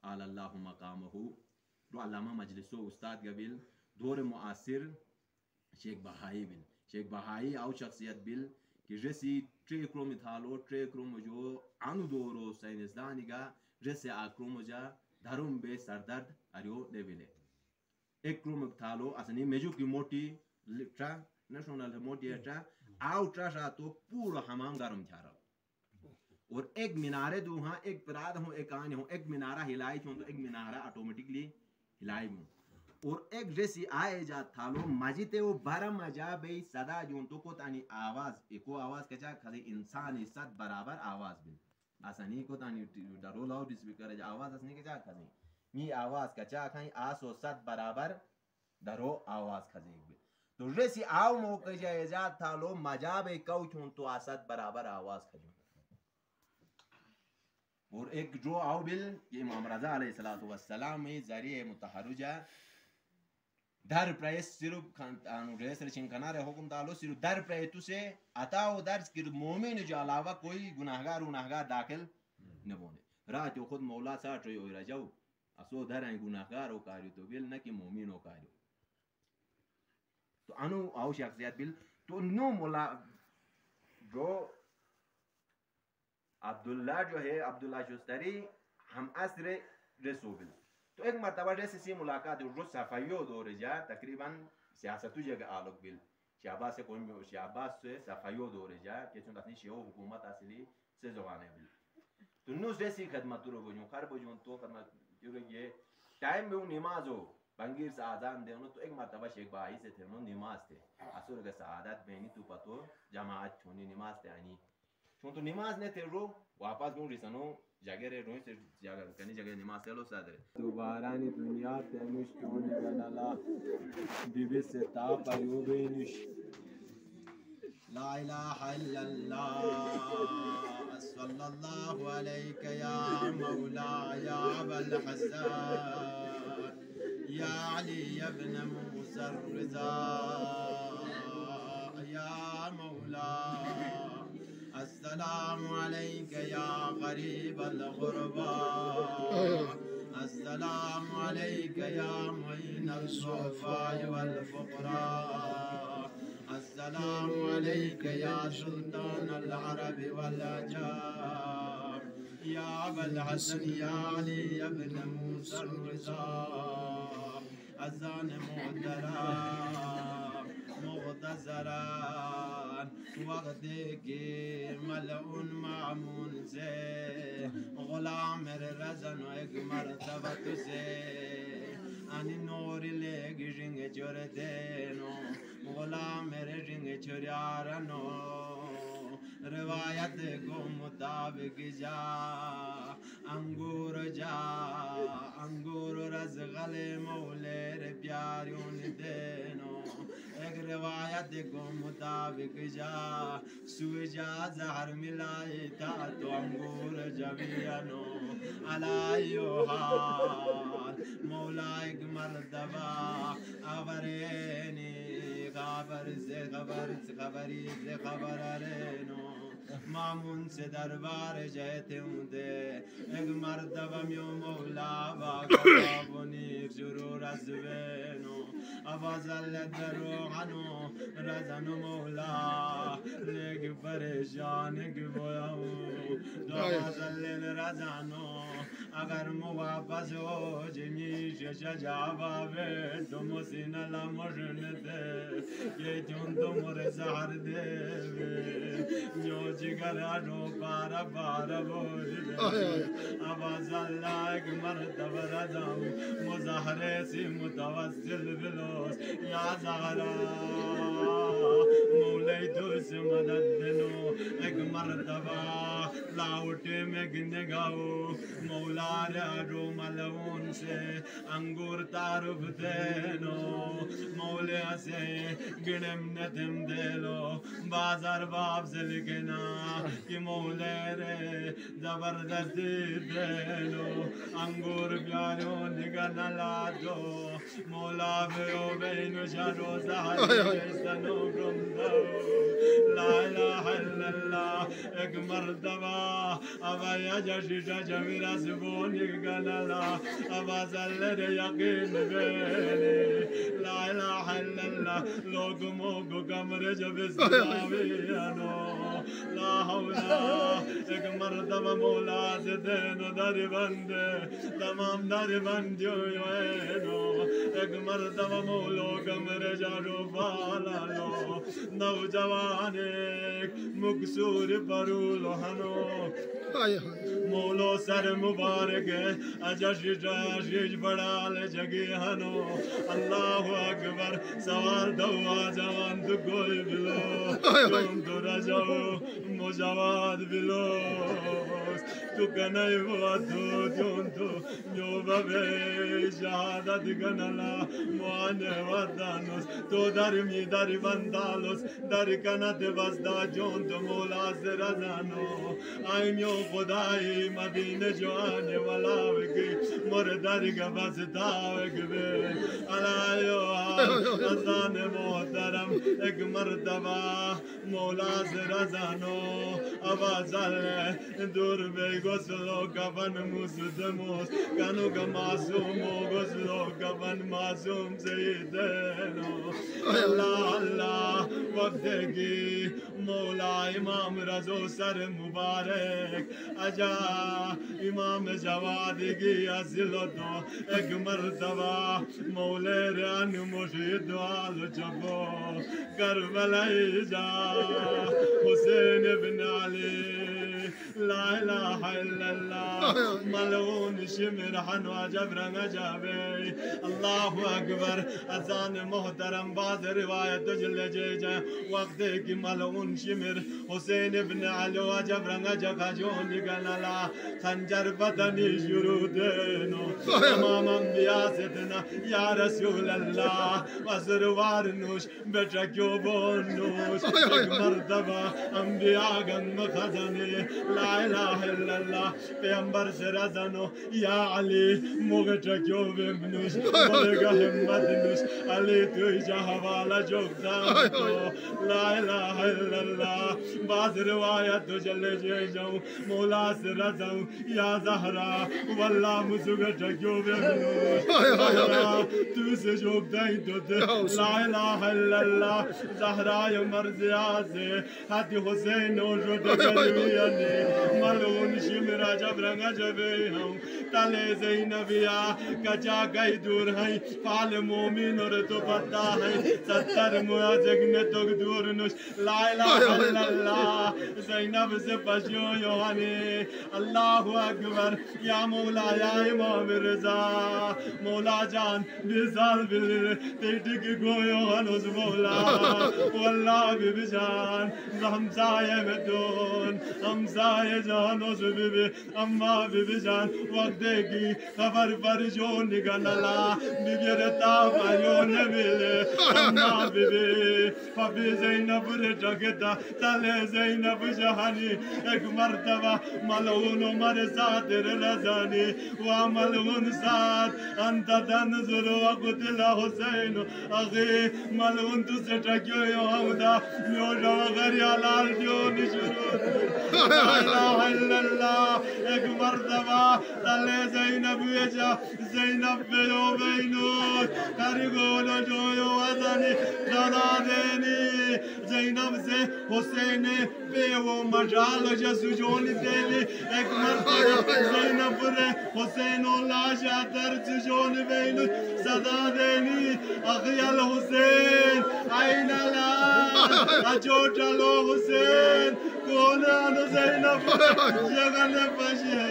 قال اللہ مقامہ رو علامہ مجلسو استاد گبل دور معاصر شیخ بہائی بل شیخ بہائی او شخصیت بل کہ رسی ٹرے کروم تھالو ٹرے کروم جو انو دورو سائنسدانی گا رسی آکروم جا دھروم بے سردرد اریو لیولے ایک کروم تھالو اسنی میجو کی موٹی ٹرا نیشنل موٹی ٹرا آو ٹرا شا تو پورا حمام گرم تھا رہا اور ایک منارے دو ہاں ایک پراد ہوں ایک آنے ہوں ایک منارہ ہلائی چھوں تو ایک منارہ آٹومیٹکلی ہلائی ہوں اور ایک ریسی آئے جا تھالو مجیتے وہ بارا مجا بے صدا جون تو کو تانی آواز ایکو آواز کچا کھزی انسانی صد برابر آواز بل آسانی کو تانی ڈرو لاؤڈ اسپیکر جا آواز اسنی کچا کھزی می آواز کچا کھائیں آسو صد برابر ڈرو آواز کھزی بل تو ریسی آو موقع جائے جا تھالو مجا بے کو چھون تو آسد برابر آواز کھجون اور ایک جو آو بل یہ امام رضا علیہ السلام میں ذریعہ متحرجہ در پریس صرف ریس رچن کنارے حکم دالو صرف در پریتو سے اتاو درس کہ مومن جو علاوہ کوئی گناہگار داخل نبونے رات جو خود مولا ساٹھ رہی ہوئی رجاو اسو در ہیں گناہگار ہو کاریو تو بل نہ کہ مومن ہو کاریو تو انو آو شخصیت بل تو نو مولا جو عبداللہ جو ہے عبداللہ شستری ہم عصر رسو بل تو ایک مرتبہ جیسے سی ملاقات جو صفائیو دور جا تقریباً سیاستو جگہ آلوک بل شہباز سے کوئی شہباز سے صفائیو دور جا کہ چون اپنی شیعو حکومت اصلی سے زوانے بل تو نو جیسی خدمت رو بجون خر بجون تو خدمت جو یہ ٹائم میں وہ نماز ہو بنگیر سے آزان دے تو ایک مرتبہ شیخ بائی سے تھے انہوں نماز تھے اصول کا سعادت بینی تو پتو جماعت چھونی نماز تھے آنی چون تو نماز نے تھے رو واپس گون رسنو جگہ رے روئی سے جگہ کنی جگہ نماز سے لو سادر دوبارانی دنیا تیمش کیونی گنالا بی بی سے تاپ ایوبینش لا الہ الا اللہ صلی اللہ علیکہ یا مولا یا ابا الحسن یا علی ابن موسیٰ الرضا یا مولا السلام علیک یا غریب الغربا السلام علیک یا معین الضعفاء والفقراء السلام علیک یا سلطان العرب والعجام یا ابا الحسن یا علی ابن موسیٰ الرضا اذان محترم مغتزران وقت کے ملعون معمون سے غلام رزن و ایک مرتبہ تسے آنی نور لے گرنگ چور دینو غلام رنگ چوریارنو روایت کو مطابق جا انگور رز غلے مولے رے پیاریون دینو ایک روایت کو مطابق جا سوئی جا زہر ملائی تا تو انگور جبیانو علائیو حال مولا ایک مرتبہ آورینی خبری سے خبر آرینو مامون سے دربار جیتے ہوں دے ایک مرتبہ میو مولا باقا بنیر شرور ازوینو افضل دروحنو رزنو مولا لیک پریشان کی بویاؤں تو افضل رزنو اگر موافظ ہو جمیش شجابا بے تو مسین لمشن دے یہ چون تو مر زہر دے جو جگر رو پارا پارا بوجھ دے افضل ایک مرتبہ رزم مظاہرے سی متوسل بلوس یا زہرا مولی تو سے مدد دنو ایک مرتبہ لاؤٹے میں گنگاؤ مولا رو ملعون سے انگور تعارف دینو مولے سے گنم نتم دیلو بازار باب سے لکھنا کہ مولے رے زبردستی دینو انگور بیا Karun Ganalado, Mola Veno Sharo Zahar, Sano Brumdo, La ilaha illallah, Ek Mardava, Avaya Jashisha Jamira Suboni Ganala, Avazalere Yakin Veni, La ilaha illallah, Logumogo Kamre Javisaviano, La Hawla, Ek Mardava Mola Zedeno Daribande, Tamam Daribandio Yoeno, Ek Mardava Molo Kamre Jaro Falalo, Naujawanek, Muksur Parulo Hano, Molo Sar Mubarak, Ajashish Badal Jagihano, Allahu Akbar, Sawar Dawa Jawan to go below, Yonto Rajao, Mojawad below, Tukanai Watu, Yonto, Yobabe, Shahadat Ganala, Moane Wadanos, Todarimi Daribandalos, Darikana Devasda, Jonto Mola Zerazano, I'm your Kodai, Madine Joane Walaviki, Moredariga Vasitavik, Alayo, Azane Motaram, Ekmartava, Mola Zerazano, Avazale, Durbe Goslo, Gavan Musudemos, Kanuga Masum, Goslo, Gavan Masum, Zedeno, Allah, Vakdegi, Mola Imam Razo Sar Mubarak, Aja, Imam Jawadigi, Aziloto, Ekmartava, Moleran Mushid Al Jabo, Karbalaija, Hussein ibn Ali, La ilaha illallah, Malun Shimir Hanwa Jabran Ajabi, Allahu Akbar, Azan Muhtaram Baz Riwayat Jilja, Waqti ki Malun Shimir, Hussein ibn Ali Jabran Ajajon Ganala, Khanjar Badani Shurudeno, Tamam Anbiya Sidna, Ya Rasulallah, Wazir Warnush, Betrakyo Bonush, Mardaba, Anbiya Gan Khazani, La ilaha illallah, Peambar Serazano, Ya Ali, Mogatrakyo Vimnush, Molega Himmadnush, Ali Tuja Havala Jogdano, La ilaha illallah, Baz Riwayat Jalejo, Mola Serazao, Ya Zahra, Wallah Musugatrakyo Vimnush, Zahra, Tu se Jogdaito, La ilaha illallah, Zahra Marziaze, Hati Hussein Ojodagariani, Malun Shimira Jabranga Jabe, Tale Zainavia, Kaja Gaidur Hai, Pal Momin or Topata Hai, Satar Muazegnetok Durnus, Laila Allah, Zainab Sepasho Yohane, Allahu Akbar, Ya Mola Ya Imam Reza, Mola Jan, Bizal Bil, Tetik Goyohanos Mola, Wallah Bibijan, Zamzaya Medon, Amzaya Janos Bibi, Amma Bibijan, Wagdegi, Kavar Farjon Niganala, Bibireta Bayon Mille, Amma Bibi, Papi Zainab Jageta, Tale Zainab Jahani, Ekmartava, Malone Maresat Razani, Wa Malun Sad, Antadan Zuru Akutila Hussein, Aghi, Malun to Setakyo Yoda, Yoda Garialal Dionishuru, La ilaha illallah, Ekmartava, Tale Zainab Veja, Zainab Velo Vainur, Karigola Joyo Adani, Zanadeni, Zainab Se, Hussein, Peo Majala Jasujoni Deli, Ekmartava, Zainab Hussein Allah Shatar Jujoni Vainur, Sadadeni, Akhial Hussein, Ainala, Ajotalo Hussein, Kona Zainab, Jagane Pashe.